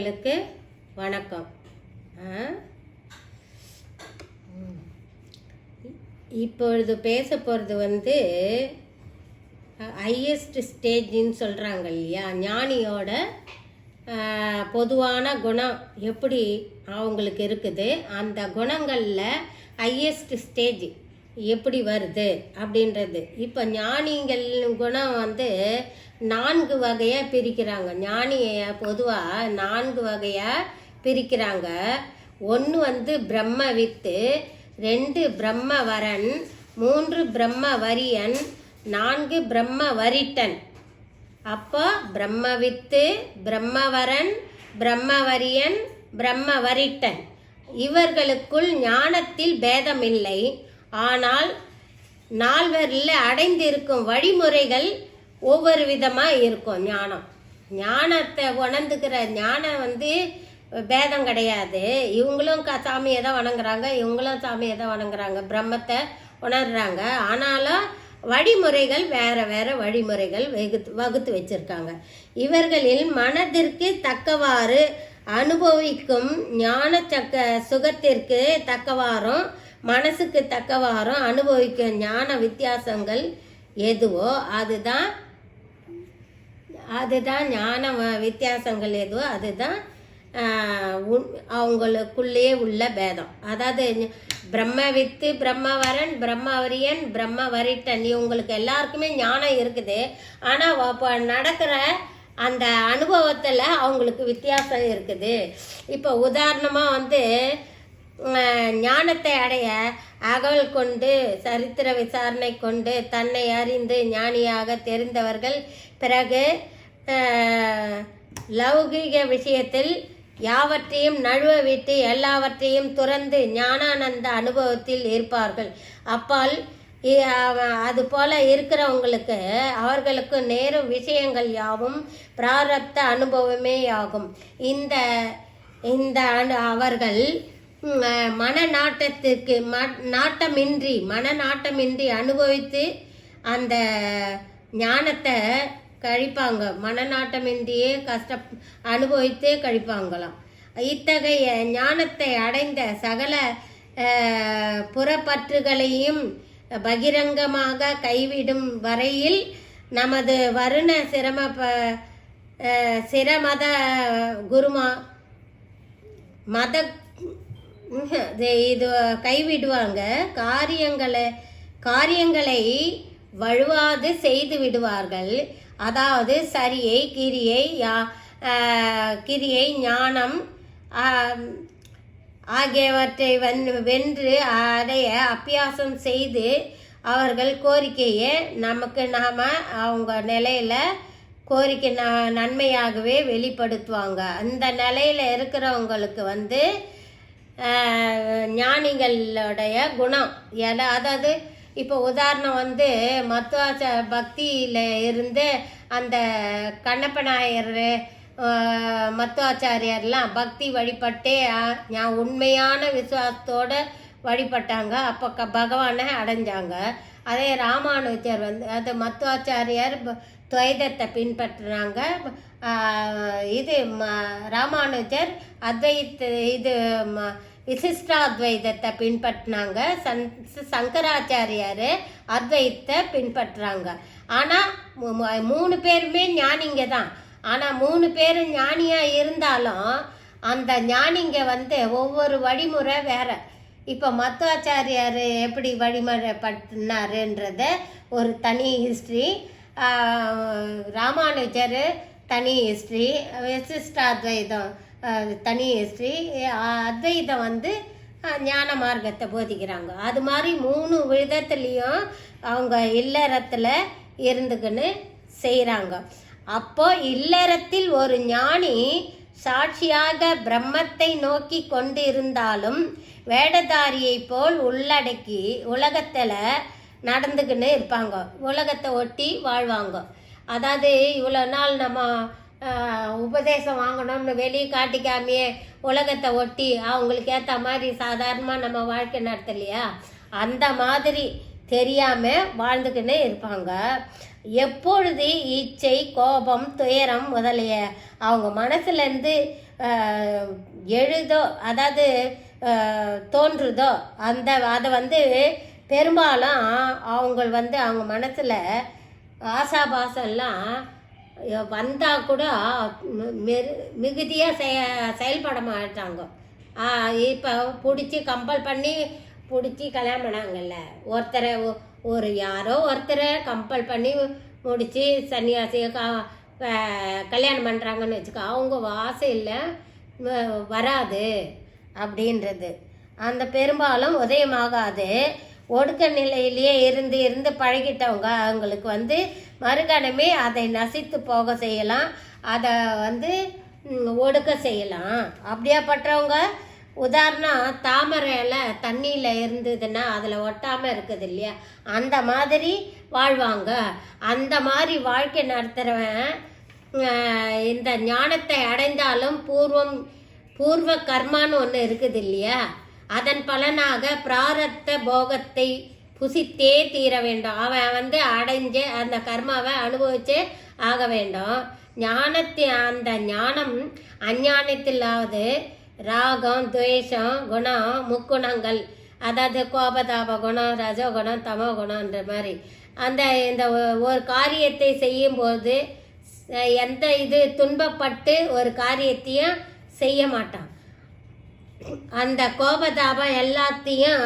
உங்களுக்கு வணக்கம். இப்பொழுது பேச போகிறது ஹையஸ்ட் ஸ்டேஜின்னு சொல்கிறாங்க இல்லையா, ஞானியோட பொதுவான குணம் எப்படி அவங்களுக்கு இருக்குது, அந்த குணங்களில் ஹையஸ்ட் ஸ்டேஜ் எப்படி வருது அப்படின்றது. இப்போ ஞானிகள் குணம் 4 வகையாக பிரிக்கிறாங்க. ஞானியை பொதுவாக 4 வகையாக பிரிக்கிறாங்க. 1 பிரம்மவித்து, 2 பிரம்மவரன், 3 பிரம்மவரியன், 4 பிரம்மவரிட்டன். அப்போ பிரம்மவித்து, பிரம்மவரன், பிரம்மவரியன், பிரம்மவரிட்டன் இவர்களுக்குள் ஞானத்தில் பேதமில்லை. ஆனால் 4 அடைந்திருக்கும் வழிமுறைகள் ஒவ்வொரு விதமாக இருக்கும். ஞானத்தை உணர்ந்துக்கிற ஞானம் பேதம் கிடையாது. இவங்களும் சாமியை தான் வணங்குறாங்க, இவங்களும் சாமியை தான் வணங்குறாங்க, பிரம்மத்தை உணர்றாங்க. ஆனாலும் வழிமுறைகள் வேறு வேறு வழிமுறைகள் வகுத்து வச்சுருக்காங்க. இவர்களில் மனதிற்கு தக்கவாறு அனுபவிக்கும் ஞான சுகத்திற்கு தக்கவாறும் மனசுக்கு தக்கவாறும் அனுபவிக்கும் ஞான வித்தியாசங்கள் எதுவோ அதுதான் ஞான வித்தியாசங்கள் எதுவோ அதுதான் அவங்களுக்குள்ளேயே உள்ள பேதம். அதாவது பிரம்மவித்து, பிரம்மவரன், பிரம்மவரியன், பிரம்மவரிட்டன் இவங்களுக்கு எல்லாருக்குமே ஞானம் இருக்குது. ஆனால் இப்போ நடக்கிற அந்த அனுபவத்தில் அவங்களுக்கு வித்தியாசம் இருக்குது. இப்போ உதாரணமாக ஞானத்தை அடைய அகவல் கொண்டு சரித்திர விசாரணை கொண்டு தன்னை அறிந்து ஞானியாக தெரிந்தவர்கள் பிறகு லௌகீக விஷயத்தில் யாவற்றையும் நழுவ விட்டு எல்லாவற்றையும் துறந்து ஞானானந்த அனுபவத்தில் இருப்பார்கள். அப்பால் அதுபோல இருக்கிறவங்களுக்கு அவர்களுக்கு நேரும் விஷயங்கள் யாவும் பிராரப்த அனுபவமே ஆகும். இந்த அவர்கள் மனநாட்டமின்றி அனுபவித்து அந்த ஞானத்தை கழிப்பாங்க. மனநாட்டமின்றியே அனுபவித்தே கழிப்பாங்களாம். இத்தகைய ஞானத்தை அடைந்த சகல புறப்பற்றுகளையும் பகிரங்கமாக கைவிடும் வரையில் நமது வருண சிரமத குருமா மத இது கைவிடுவாங்க. காரியங்களை வழுவாது செய்து விடுவார்கள். அதாவது சரியை, கிரியை, ஞானம் ஆகியவற்றை வென்று அடைய அபியாசம் செய்து அவர்கள் கோரிக்கையை நாம் அவங்க நிலையில் கோரிக்கை நன்மையாகவே வெளிப்படுத்துவாங்க. அந்த நிலையில் இருக்கிறவங்களுக்கு ஞானிகளுடைய குணம் அதாவது இப்போ உதாரணம் மத்துவாச்ச பக்தியில் இருந்து அந்த கண்ணப்பநாயர் மத்துவாச்சாரியர்லாம் பக்தி வழிபட்டே உண்மையான விசுவாசத்தோடு வழிபட்டாங்க. அப்போ பகவானை அடைஞ்சாங்க. அதே ராமானுஜர் அது மத்துவாச்சாரியார் துவைதத்தை பின்பற்றினாங்க. ராமானுஜர் விசிஷ்டாத்வைதத்தை பின்பற்றினாங்க. சங்கராச்சாரியார் அத்வைத்தை பின்பற்றுறாங்க. ஆனால் 3 பேருமே ஞானிங்க தான். ஆனால் 3 பேரும் ஞானியாக இருந்தாலும் அந்த ஞானிங்க ஒவ்வொரு வழிமுறை வேற. இப்போ மத்துவாச்சாரியார் எப்படி வழிமுறைப்படுத்தினாருன்றத ஒரு தனி ஹிஸ்ட்ரி, ராமானுஜர் தனி ஹிஸ்ட்ரி, விசிஷ்டாத்வைதம் தனி ஹிஸ்ட்ரி, அத்வைதம் ஞான மார்க்கத்தை போதிக்கிறாங்க. அது மாதிரி 3 விதத்துலேயும் அவங்க இல்லறத்தில் இருந்துக்குன்னு செய்கிறாங்க. அப்போ இல்லறத்தில் ஒரு ஞானி சாட்சியாக பிரம்மத்தை நோக்கி கொண்டு இருந்தாலும் வேடதாரியை போல் உள்ளடக்கி உலகத்தில் நடந்துக்கின்னு இருப்பாங்க. உலகத்தை ஒட்டி வாழ்வாங்க. அதாவது இவ்வளோ நாள் நம்ம உபதேசம் வாங்கணும்னு வெளியே காட்டிக்காமையே உலகத்தை ஒட்டி அவங்களுக்கு ஏற்ற மாதிரி சாதாரணமாக நம்ம வாழ்க்கை நடத்தலையா, அந்த மாதிரி தெரியாமல் வாழ்ந்துக்கின்னு இருப்பாங்க. எப்பொழுது இச்சை, கோபம், துயரம் முதலிய அவங்க மனசுலேருந்து எழுதோ அதாவது தோன்றுதோ அதை வந்து பெரும்பாலும் அவங்க மனசில் ஆசாபாசம்லாம் வந்தால் கூட மிகுதியாக செயல்பட மாட்டாங்க. இப்போ பிடிச்சி கம்பல் பண்ணி பிடிச்சி கல்யாணம் பண்ணாங்கல்ல, யாரோ ஒருத்தரை கம்பல் பண்ணி முடித்து சன்னியாசியை கல்யாணம் பண்ணுறாங்கன்னு வச்சுக்கோ, அவங்க ஆசையில் வராது அப்படின்றது அந்த பெரும்பாலும் உதயமாகாது. ஒடுக்க நிலையிலேயே இருந்து பழகிட்டவங்க அவங்களுக்கு வந்து மறுகணமே அதை நசித்து போக செய்யலாம், அதை வந்து ஒடுக்க செய்யலாம். அப்படியாப்பட்டவங்க உதாரணம் தாமரையில் தண்ணியில் இருந்ததுன்னா அதில் ஒட்டாமல் இருக்குது இல்லையா, அந்த மாதிரி வாழ்வாங்க. அந்த மாதிரி வாழ்க்கை நடத்துகிறவன் இந்த ஞானத்தை அடைந்தாலும் பூர்வ கர்மான்னு ஒன்று இருக்குது இல்லையா, அதன் பலனாக பிராரத்த போகத்தை புசித்தே தீர வேண்டும். அவன் வந்து அடைஞ்சு அந்த கர்மாவை அனுபவிச்சே ஆக வேண்டும். அந்த ஞானம் அஞ்ஞானத்திலாவது ராகம் துவேஷம் குணம் முக்குணங்கள், அதாவது கோபதாப குணம் ரஜோகுணம் தமோ குணம்ன்ற மாதிரி இந்த ஒரு காரியத்தை செய்யும்போது எந்த துன்பப்பட்டு ஒரு காரியத்தையும் செய்ய மாட்டான். அந்த கோபதாபம் எல்லாத்தையும்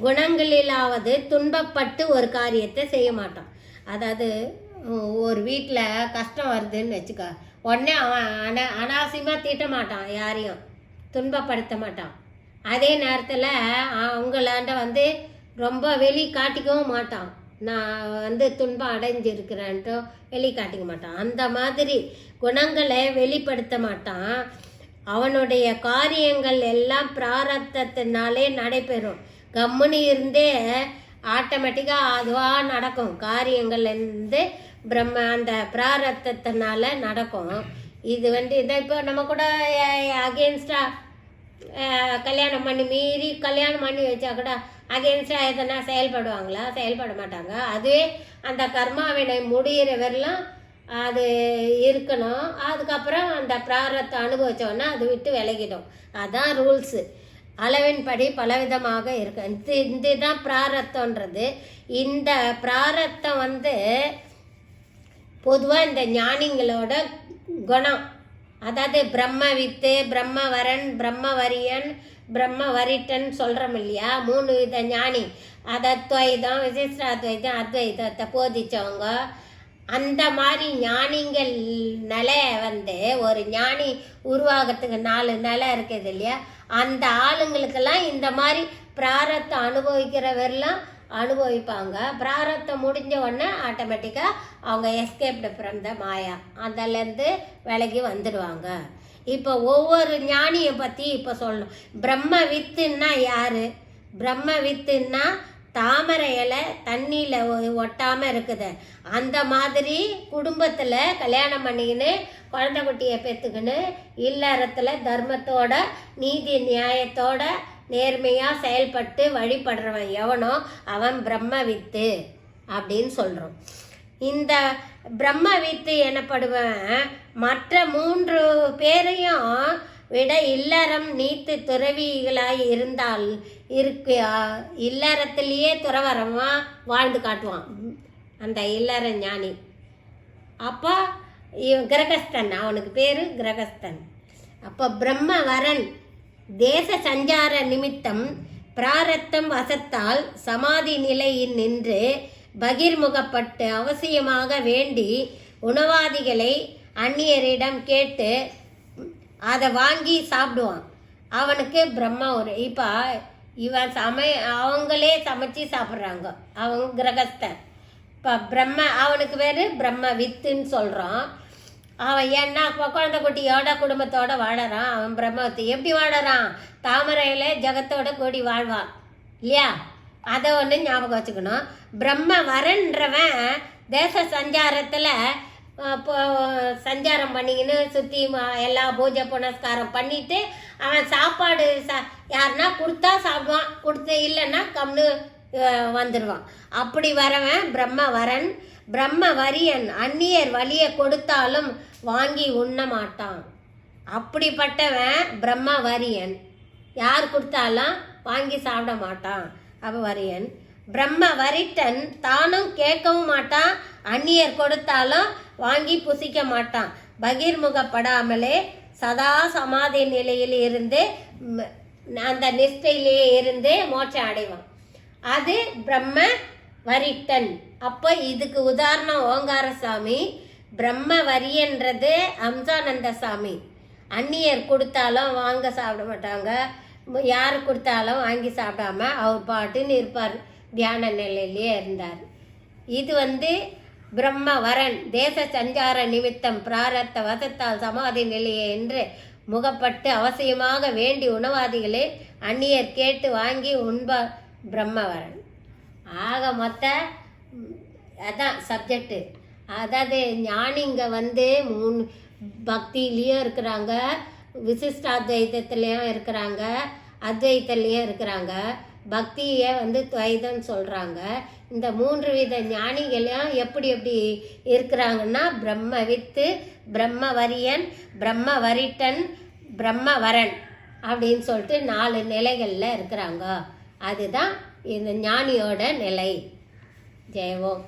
குணங்களிலாவது துன்பப்பட்டு ஒரு காரியத்தை செய்ய மாட்டான். அதாவது ஒரு வீட்டில் கஷ்டம் வருதுன்னு வச்சுக்க, உடனே அவன் அனாவசியமாக தீட்ட மாட்டான், யாரையும் துன்பப்படுத்த மாட்டான். அதே நேரத்தில் அவங்களாண்ட வந்து ரொம்ப வெளி காட்டிக்கவும் மாட்டான், நான் வந்து துன்பம் அடைஞ்சிருக்கிறேன்ட்டு வெளி காட்டிக்க மாட்டான். அந்த மாதிரி குணங்களை வெளிப்படுத்த மாட்டான். அவனுடைய காரியங்கள் எல்லாம் பிராரத்தத்தினாலே நடைபெறும். கம்முனி இருந்தே ஆட்டோமேட்டிக்காக அதுவாக நடக்கும். காரியங்கள் அந்த பிராரத்தத்தினால நடக்கும். இது வந்து இதை இப்போ நம்ம கூட அகெயின்ஸ்டாக கல்யாணம் பண்ணி வச்சா கூட அகெயின்ஸ்டாக எதனா செயல்படுவாங்களா? செயல்பட மாட்டாங்க. அதுவே அந்த கர்மாவினை முடிகிற வரலாம் அது இருக்கணும். அதுக்கப்புறம் அந்த பிராரத்தை அனுபவித்தோன்னா அது விட்டு விலகிடும். அதுதான் ரூல்ஸு. அளவின்படி பலவிதமாக இருக்கு. இதுதான் பிராரத்தன்றது. இந்த பிராரத்தம் வந்து பொதுவாக இந்த ஞானிங்களோட குணம். அதாவது பிரம்மவித்து பிரம்மவரன் பிரம்மவரியன் பிரம்மவரிட்டன் சொல்கிறோம் இல்லையா, 3 வித ஞானி. அது அத்வைதம் விசிஷ்டாத்வைதம் அத்வைதத்தை போதிச்சவங்க. அந்த மாதிரி ஞானிகள் நிலை வந்து ஒரு ஞானி உருவாகிறதுக்கு 4 நிலை இருக்குது இல்லையா, அந்த ஆளுங்களுக்கெல்லாம் இந்த மாதிரி பிராரத்தை அனுபவிக்கிறவரெல்லாம் அனுபவிப்பாங்க. பிராரத்தம் முடிஞ்ச உடனே ஆட்டோமேட்டிக்காக அவங்க எஸ்கேப்டு ஃப்ரம் த மாயா, அதிலேருந்து விலகி வந்துடுவாங்க. இப்போ ஒவ்வொரு ஞானியை பற்றி இப்போ சொல்லணும். பிரம்ம வித்துன்னா யார்? பிரம்ம வித்துன்னா தாமரை இலை தண்ணியில் ஒட்டாமல் இருக்குது. அந்த மாதிரி குடும்பத்தில் கல்யாணம் பண்ணிக்கின்னு குழந்தை குட்டியை பெற்றுக்கின்னு இல்லறத்தில் தர்மத்தோட நீதி நியாயத்தோட நேர்மையாக செயல்பட்டு வழிபடுறவன் எவனோ அவன் பிரம்ம வித்து அப்படின்னு சொல்கிறோம். இந்த பிரம்ம வித்து எனப்படுவன் மற்ற 3 பேரையும் விட இல்லறம் நீத்து துறவிகளாய் இருந்தால் இல்லறத்திலேயே துறவரமாக வாழ்ந்து காட்டுவான் அந்த இல்லற ஞானி. அப்போ கிரகஸ்தன், அவனுக்கு பேர் கிரகஸ்தன். அப்போ பிரம்மவரன் தேச சஞ்சார நிமித்தம் பிராரத்தம் வசத்தால் சமாதி நிலையில் நின்று பகிர்முகப்பட்டு அவசியமாக வேண்டி உணவாதிகளை அந்நியரிடம் கேட்டு அதை வாங்கி சாப்பிடுவான். அவனுக்கு பிரம்ம இப்போ இவன் அவங்களே சமைச்சு சாப்பிட்றாங்க, அவங்க கிரகஸ்தன். இப்போ அவனுக்கு பேர் பிரம்ம வித்துன்னு சொல்கிறான். அவன் ஏன்னா இப்போ குழந்தை குட்டியோட குடும்பத்தோட வாழறான். அவன் பிரம்மவித்து எப்படி வாழறான்? தாமரையில் ஜகத்தோட கூடி வாழ்வான் இல்லையா, அதை ஒன்று ஞாபகம் வச்சுக்கணும். பிரம்ம வரன்றவன் தேச சஞ்சாரத்தில் சஞ்சாரம் பண்ணிக்கின்னு சுற்றி எல்லா பூஜை புனஸ்காரம் பண்ணிட்டு அவன் சாப்பாடு யாருன்னா கொடுத்தா சாப்பிடுவான், கொடுத்து இல்லைன்னா கம்னு வந்துடுவான். அப்படி வரவன் பிரம்மவரன். பிரம்மவரியன் அந்நியர் வலியை கொடுத்தாலும் வாங்கி உண்ண மாட்டான். அப்படிப்பட்டவன் பிரம்மவரியன். யார் கொடுத்தாலும் வாங்கி சாப்பிட மாட்டான், அபவரியன். பிரம்மவரிட்டன் தானும் கேட்கவும் மாட்டான், அந்நியர் கொடுத்தாலும் வாங்கி புசிக்க மாட்டான். பகிர்முகப்படாமலே சதா சமாதி நிலையில் இருந்து அந்த நிஷ்டையிலேயே இருந்து மோட்சம் அடைவான். அது பிரம்ம வரிட்டன். அப்போ இதுக்கு உதாரணம் ஓங்காரசாமி. பிரம்ம வரியன்றது அம்சானந்த சாமி. அந்நியர் கொடுத்தாலும் வாங்க சாப்பிட மாட்டாங்க, யார் கொடுத்தாலும் வாங்கி சாப்பிடாம அவர் பாட்டுன்னு இருப்பார், தியான நிலையிலேயே இருந்தார். இது பிரம்மவரன். தேச சஞ்சார நிமித்தம் பிராரத்த வசத்தால் சமாதி நிலையே என்று முகப்பட்டு அவசியமாக வேண்டி உணவாதிகளே அந்நியர் கேட்டு வாங்கி உண்பார் பிரம்மவரன். ஆக மொத்த அதான் சப்ஜெக்டு. அதாவது ஞானிங்க 3 பக்தியிலையும் இருக்கிறாங்க, விசிஷ்டாத்வைதத்துலேயும் இருக்கிறாங்க, அத்வைத்தலையும் இருக்கிறாங்க. பக்தியை துவைதம் சொல்கிறாங்க. இந்த 3 வித ஞானிகளையும் எப்படி எப்படி இருக்கிறாங்கன்னா பிரம்மவித்து, பிரம்மவரியன், பிரம்மவரிட்டன், பிரம்மவரன் அப்படின்னு சொல்லிட்டு 4 நிலைகளில் இருக்கிறாங்க. அதுதான் இந்த ஞானியோட நிலை. ஜெயவோம்.